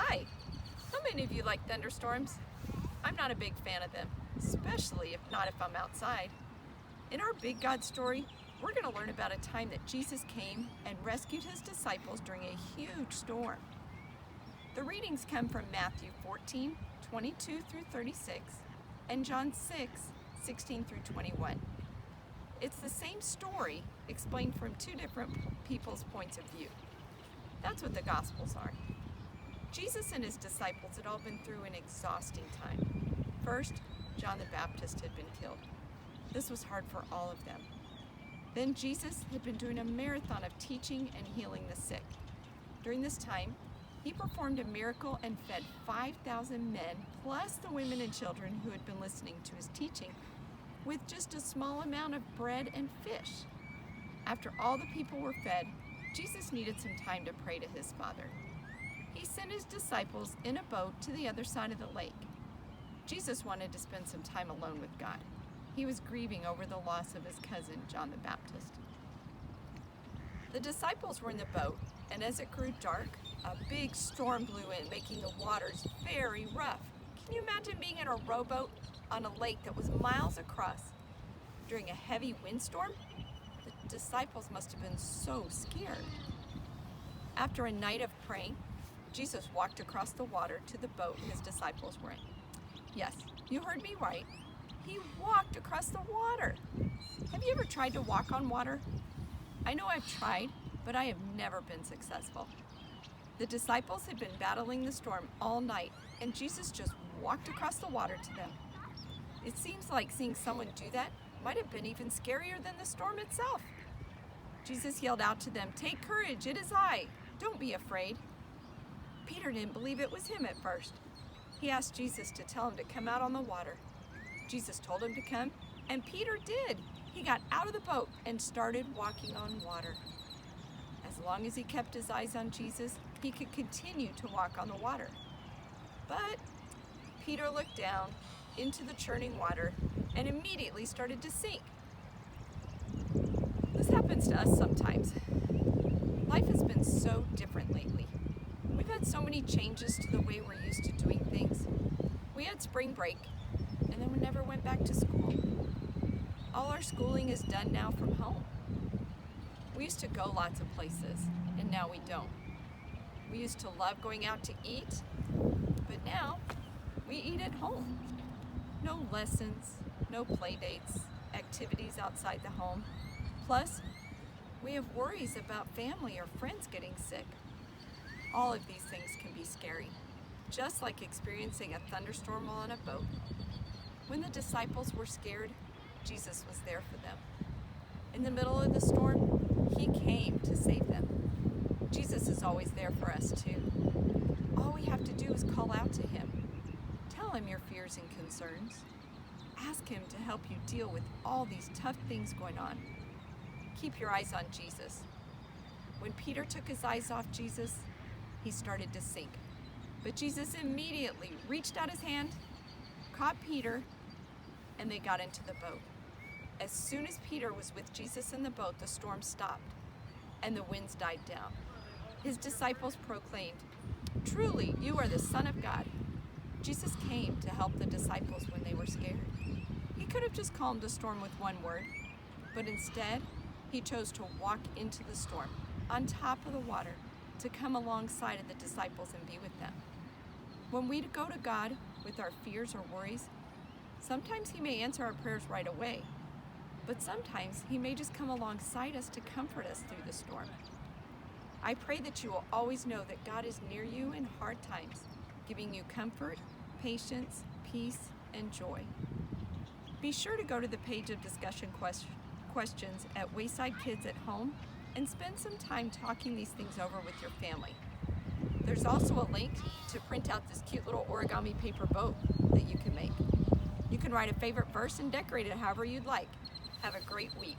Hi! How many of you like thunderstorms? I'm not a big fan of them, especially if I'm outside. In our Big God story, we're going to learn about a time that Jesus came and rescued his disciples during a huge storm. The readings come from Matthew 14, 22 through 36, and John 6, 16 through 21. It's the same story explained from two different people's points of view. That's what the Gospels are. Jesus and his disciples had all been through an exhausting time. First, John the Baptist had been killed. This was hard for all of them. Then Jesus had been doing a marathon of teaching and healing the sick. During this time, he performed a miracle and fed 5,000 men, plus the women and children who had been listening to his teaching, with just a small amount of bread and fish. After all the people were fed, Jesus needed some time to pray to his Father. He sent his disciples in a boat to the other side of the lake. Jesus wanted to spend some time alone with God. He was grieving over the loss of his cousin, John the Baptist. The disciples were in the boat, and as it grew dark, a big storm blew in, making the waters very rough. Can you imagine being in a rowboat on a lake that was miles across during a heavy windstorm? The disciples must have been so scared. After a night of praying, Jesus walked across the water to the boat his disciples were in. Yes, you heard me right. He walked across the water. Have you ever tried to walk on water? I know I've tried, but I have never been successful. The disciples had been battling the storm all night, and Jesus just walked across the water to them. It seems like seeing someone do that might have been even scarier than the storm itself. Jesus yelled out to them, "Take courage, it is I. Don't be afraid." Peter didn't believe it was him at first. He asked Jesus to tell him to come out on the water. Jesus told him to come, and Peter did. He got out of the boat and started walking on water. As long as he kept his eyes on Jesus, he could continue to walk on the water. But Peter looked down into the churning water and immediately started to sink. This happens to us sometimes. Life has been so different lately. We've had so many changes to the way we're used to doing things. We had spring break, and then we never went back to school. All our schooling is done now from home. We used to go lots of places, and now we don't. We used to love going out to eat, but now we eat at home. No lessons, no play dates, activities outside the home. Plus, we have worries about family or friends getting sick. All of these things can be scary, just like experiencing a thunderstorm while on a boat. When the disciples were scared, Jesus was there for them. In the middle of the storm, he came to save them. Jesus is always there for us too. All we have to do is call out to him. Tell him your fears and concerns. Ask him to help you deal with all these tough things going on. Keep your eyes on Jesus. When Peter took his eyes off Jesus, he started to sink. But Jesus immediately reached out his hand, caught Peter, and they got into the boat. As soon as Peter was with Jesus in the boat, the storm stopped, and the winds died down. His disciples proclaimed, "Truly, you are the Son of God." Jesus came to help the disciples when they were scared. He could have just calmed the storm with one word, but instead, he chose to walk into the storm, on top of the water, to come alongside of the disciples and be with them. When we go to God with our fears or worries, sometimes he may answer our prayers right away, but sometimes he may just come alongside us to comfort us through the storm. I pray that you will always know that God is near you in hard times, giving you comfort, patience, peace, and joy. Be sure to go to the page of discussion questions at Wayside Kids at Home and spend some time talking these things over with your family. There's also a link to print out this cute little origami paper boat that you can make. You can write a favorite verse and decorate it however you'd like. Have a great week.